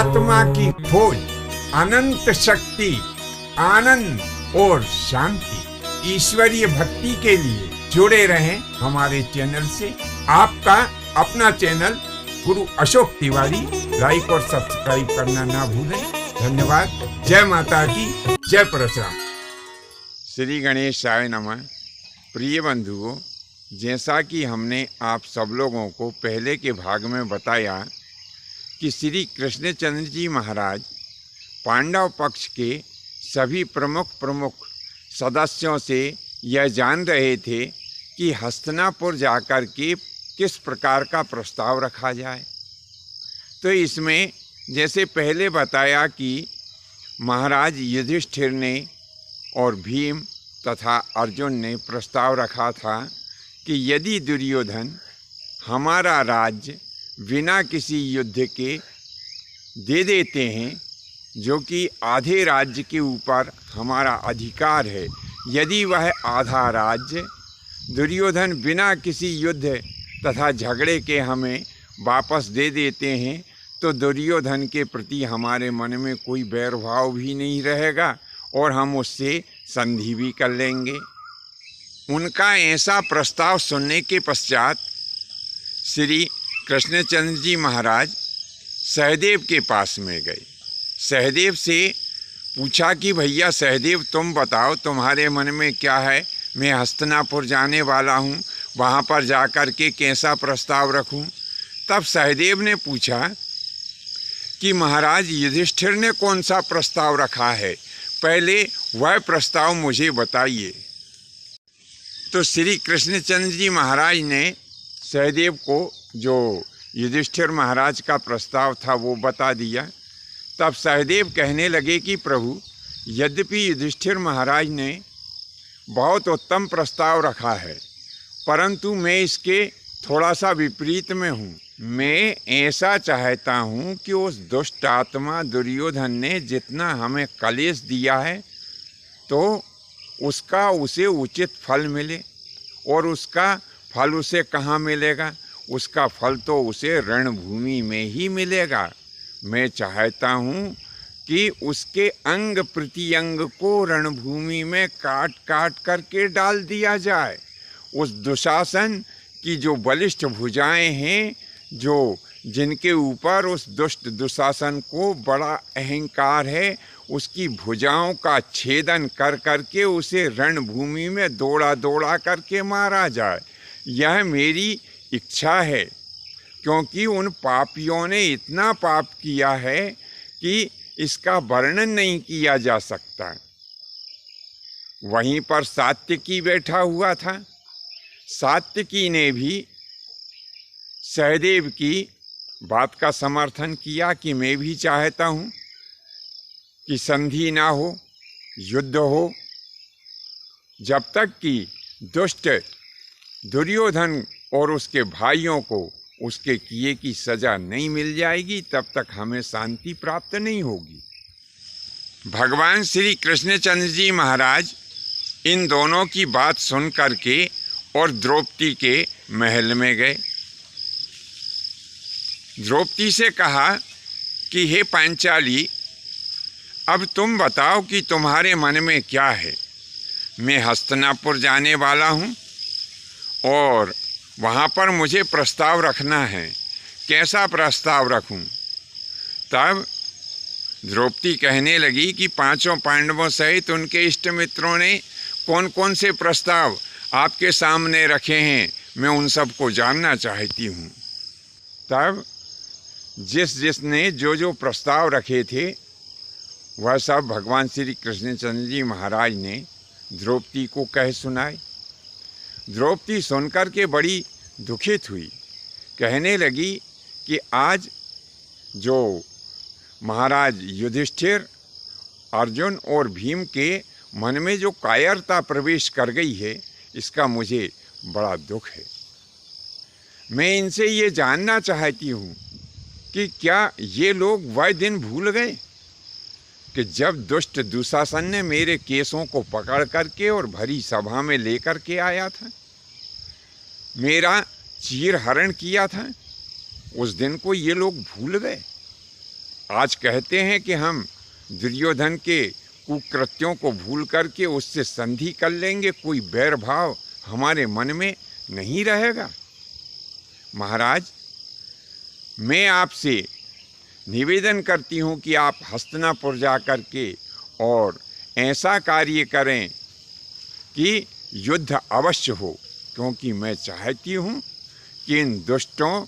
आत्मा की खोज, अनंत शक्ति, आनंद और शांति, ईश्वरीय भक्ति के लिए जुड़े रहें हमारे चैनल से। आपका अपना चैनल गुरु अशोक तिवारी, लाइक और सब्सक्राइब करना ना भूलें। धन्यवाद। जय माता की, जय परशुराम। श्री गणेशाय नमः। प्रिय बंधुओं, जैसा कि हमने आप सब लोगों को पहले के भाग में बताया कि श्री कृष्णचंद्र जी महाराज पांडव पक्ष के सभी प्रमुख सदस्यों से यह जान रहे थे कि हस्तिनापुर जाकर के किस प्रकार का प्रस्ताव रखा जाए। तो इसमें जैसे पहले बताया कि महाराज युधिष्ठिर ने और भीम तथा अर्जुन ने प्रस्ताव रखा था कि यदि दुर्योधन हमारा राज्य बिना किसी युद्ध के दे देते हैं, जो कि आधे राज्य के ऊपर हमारा अधिकार है, यदि वह आधा राज्य दुर्योधन बिना किसी युद्ध तथा झगड़े के हमें वापस दे देते हैं, तो दुर्योधन के प्रति हमारे मन में कोई बैरभाव भी नहीं रहेगा और हम उससे संधि भी कर लेंगे। उनका ऐसा प्रस्ताव सुनने के पश्चात श्री कृष्णचंद्र जी महाराज सहदेव के पास में गए। सहदेव से पूछा कि भैया सहदेव, तुम बताओ तुम्हारे मन में क्या है। मैं हस्तिनापुर जाने वाला हूँ, वहाँ पर जाकर के कैसा प्रस्ताव रखूँ। तब सहदेव ने पूछा कि महाराज युधिष्ठिर ने कौन सा प्रस्ताव रखा है, पहले वह प्रस्ताव मुझे बताइए। तो श्री कृष्णचंद्र जी महाराज ने सहदेव को जो युधिष्ठिर महाराज का प्रस्ताव था वो बता दिया। तब सहदेव कहने लगे कि प्रभु, यद्यपि युधिष्ठिर महाराज ने बहुत उत्तम प्रस्ताव रखा है, परंतु मैं इसके थोड़ा सा विपरीत में हूँ। मैं ऐसा चाहता हूँ कि उस दुष्ट आत्मा दुर्योधन ने जितना हमें कलेश दिया है, तो उसका उसे उचित फल मिले। और उसका फल उसे कहाँ मिलेगा? उसका फल तो उसे रणभूमि में ही मिलेगा। मैं चाहता हूँ कि उसके अंग प्रत्यंग को रणभूमि में काट काट करके डाल दिया जाए। उस दुशासन की जो बलिष्ठ भुजाएं हैं, जो जिनके ऊपर उस दुष्ट दुशासन को बड़ा अहंकार है, उसकी भुजाओं का छेदन कर करके उसे रणभूमि में दौड़ा दौड़ा करके मारा जाए। यह मेरी इच्छा है, क्योंकि उन पापियों ने इतना पाप किया है कि इसका वर्णन नहीं किया जा सकता। वहीं पर सात्यकी बैठा हुआ था। सात्यकी ने भी सहदेव की बात का समर्थन किया कि मैं भी चाहता हूँ कि संधि ना हो, युद्ध हो। जब तक कि दुष्ट दुर्योधन और उसके भाइयों को उसके किए की सजा नहीं मिल जाएगी, तब तक हमें शांति प्राप्त नहीं होगी। भगवान श्री कृष्णचंद्र जी महाराज इन दोनों की बात सुन करके और द्रौपदी के महल में गए। द्रौपदी से कहा कि हे पांचाली, अब तुम बताओ कि तुम्हारे मन में क्या है। मैं हस्तिनापुर जाने वाला हूँ और वहाँ पर मुझे प्रस्ताव रखना है। कैसा प्रस्ताव रखूँ? तब द्रौपदी कहने लगी कि पांचों पांडवों सहित उनके इष्ट मित्रों ने कौन कौन से प्रस्ताव आपके सामने रखे हैं, मैं उन सब को जानना चाहती हूँ। तब जिसने जो प्रस्ताव रखे थे, वह सब भगवान श्री कृष्णचंद्र जी महाराज ने द्रौपदी को कह सुनाए। द्रौपदी सुनकर के बड़ी दुखित हुई। कहने लगी कि आज जो महाराज युधिष्ठिर, अर्जुन और भीम के मन में जो कायरता प्रवेश कर गई है, इसका मुझे बड़ा दुख है। मैं इनसे ये जानना चाहती हूँ कि क्या ये लोग वह दिन भूल गए कि जब दुष्ट दुशासन ने मेरे केसों को पकड़ करके और भरी सभा में लेकर के आया था, मेरा चीर हरण किया था, उस दिन को ये लोग भूल गए। आज कहते हैं कि हम दुर्योधन के कुकृत्यों को भूल करके उससे संधि कर लेंगे, कोई बैर भाव हमारे मन में नहीं रहेगा। महाराज, मैं आपसे निवेदन करती हूँ कि आप हस्तिनापुर जा कर के और ऐसा कार्य करें कि युद्ध अवश्य हो, क्योंकि मैं चाहती हूँ कि इन दुष्टों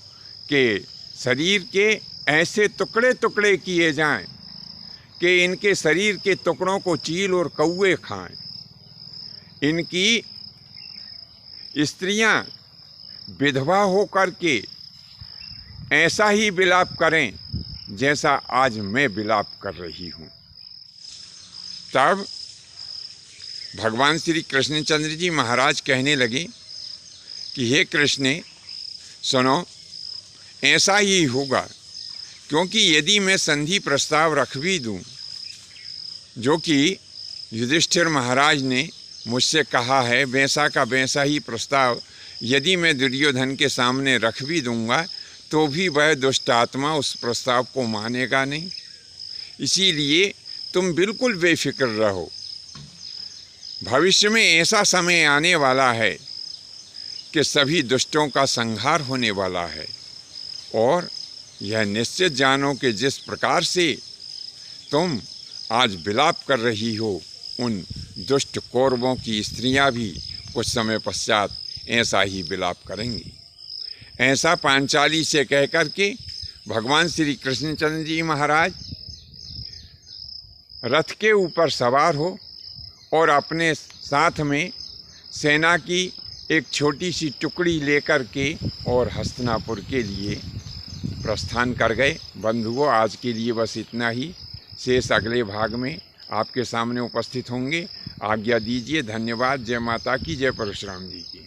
के शरीर के ऐसे टुकड़े टुकड़े किए जाएं कि इनके शरीर के टुकड़ों को चील और कौवे खाएं। इनकी स्त्रियां विधवा होकर के ऐसा ही विलाप करें जैसा आज मैं विलाप कर रही हूँ। तब भगवान श्री कृष्णचंद्र जी महाराज कहने लगे कि हे कृष्ण, सुनो, ऐसा ही होगा, क्योंकि यदि मैं संधि प्रस्ताव रख भी दूँ, जो कि युधिष्ठिर महाराज ने मुझसे कहा है, वैसा का वैसा ही प्रस्ताव यदि मैं दुर्योधन के सामने रख भी दूंगा तो भी वह दुष्ट आत्मा उस प्रस्ताव को मानेगा नहीं। इसीलिए तुम बिल्कुल बेफिक्र रहो। भविष्य में ऐसा समय आने वाला है कि सभी दुष्टों का संहार होने वाला है, और यह निश्चित जानो कि जिस प्रकार से तुम आज विलाप कर रही हो, उन दुष्ट कौरवों की स्त्रियां भी कुछ समय पश्चात ऐसा ही विलाप करेंगी। ऐसा पांचाली से कह कर के भगवान श्री कृष्णचंद्र जी महाराज रथ के ऊपर सवार हो और अपने साथ में सेना की एक छोटी सी टुकड़ी लेकर के और हस्तिनापुर के लिए प्रस्थान कर गए। बंधुओं, आज के लिए बस इतना ही। शेष अगले भाग में आपके सामने उपस्थित होंगे। आज्ञा दीजिए। धन्यवाद। जय माता की, जय परशुराम जी की।